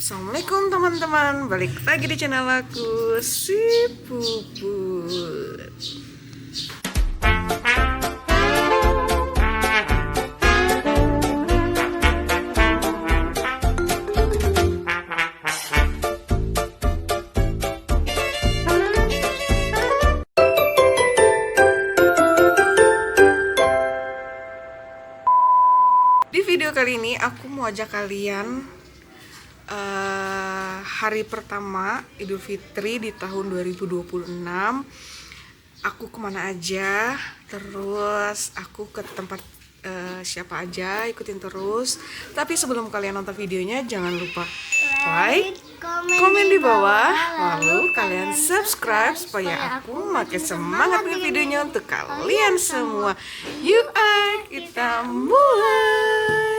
Assalamualaikum teman-teman, balik lagi di channel aku si Puput. Di video kali ini aku mau ajak kalian hari pertama Idul Fitri di tahun 2026. Aku kemana aja, terus aku ke tempat siapa aja, ikutin terus. Tapi sebelum kalian nonton videonya, jangan lupa like, komen di bawah, lalu kalian subscribe supaya aku makin semangat bikin videonya untuk kalian semua. Yuk, kita mulai.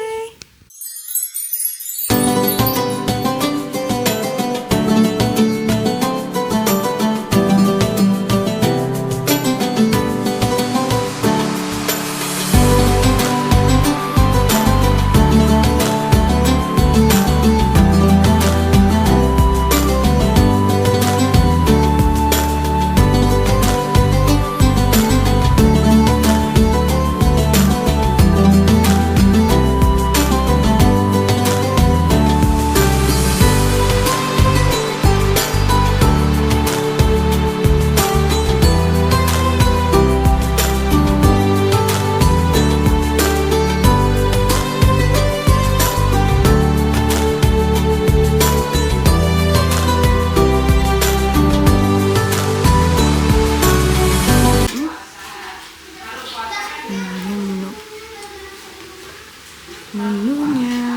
Menunya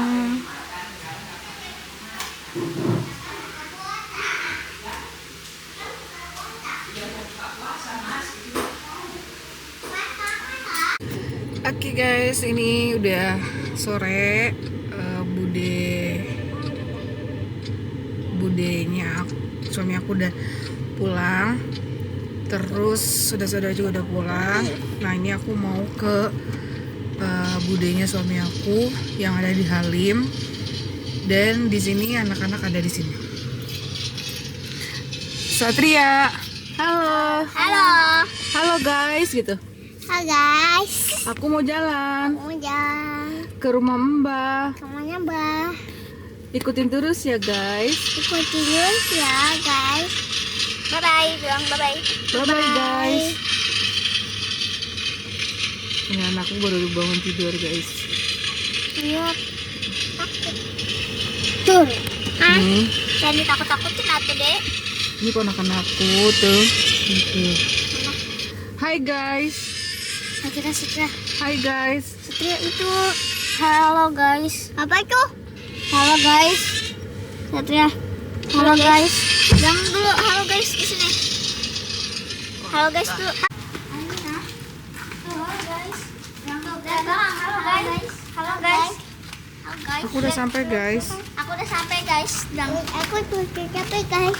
oke guys, ini udah sore. Budenya suami aku udah pulang, terus saudara-saudara juga udah pulang. Nah, ini aku mau ke budenya suami aku yang ada di Halim, dan di sini anak-anak ada di sini. Satria, halo. Halo. Halo guys, gitu. Halo guys. Aku mau jalan. Ke rumah Mbah. Kemana Mbah? Ikutin terus ya guys. Ikutin terus ya guys. Bye bye, bilang bye bye. Bye bye guys. Ini anakku baru bangun tidur guys. Iya. Takut. Tuh. Jangan ditakut-takutin atuh deh. Ini kok anak-anakku tuh. Gitu. Hai guys. Satria. Hai guys. Satria itu. Halo guys. Apa itu? Halo guys. Satria. Halo guys. Bilang dulu halo guys di sini. Halo guys tuh. Halo guys. Aku udah sampai guys. Aku udah sampai guys. Aku tuh sampai guys.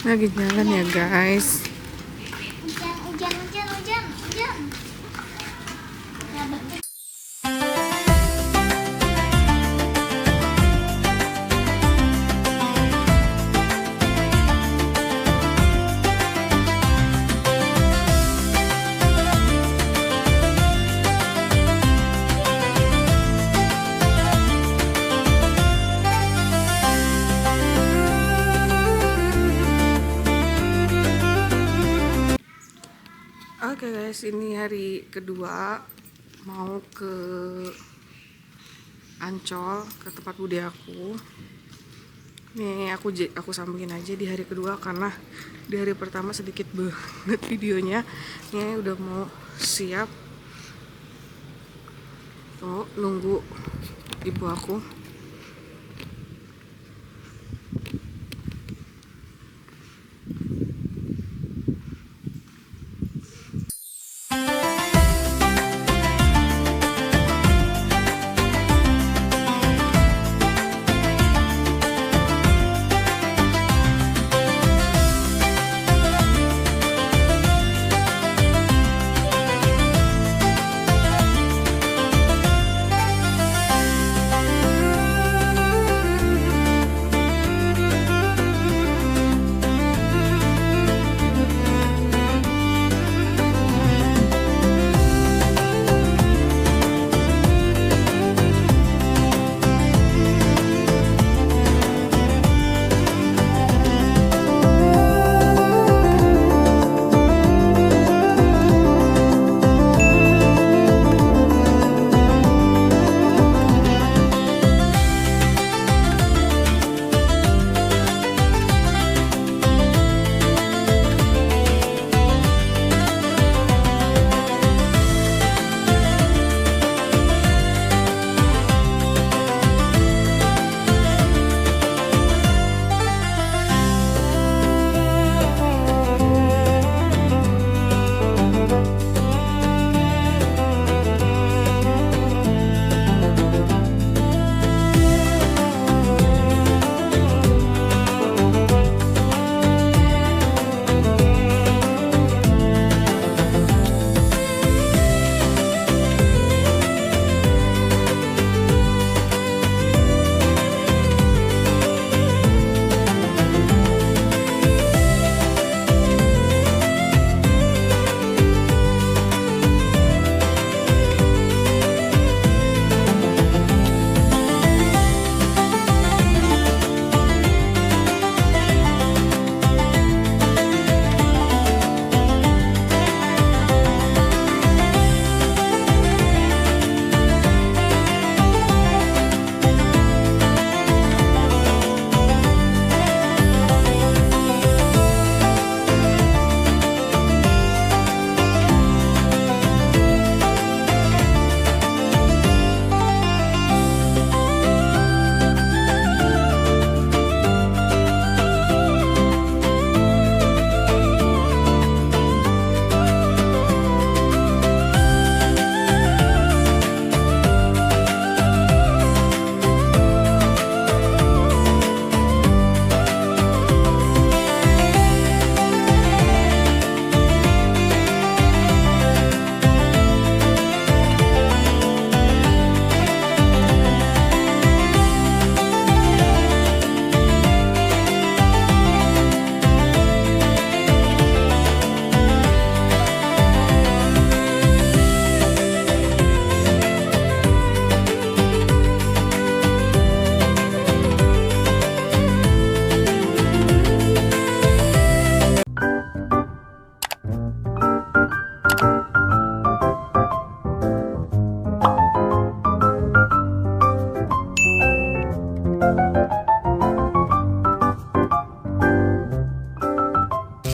Lagi jalan ya guys. Hujan. Oke guys, ini hari kedua mau ke Ancol, ke tempat bude aku. Nih aku sambungin aja di hari kedua karena di hari pertama sedikit banget videonya. Ini udah mau siap. Tuh, nunggu ibu aku.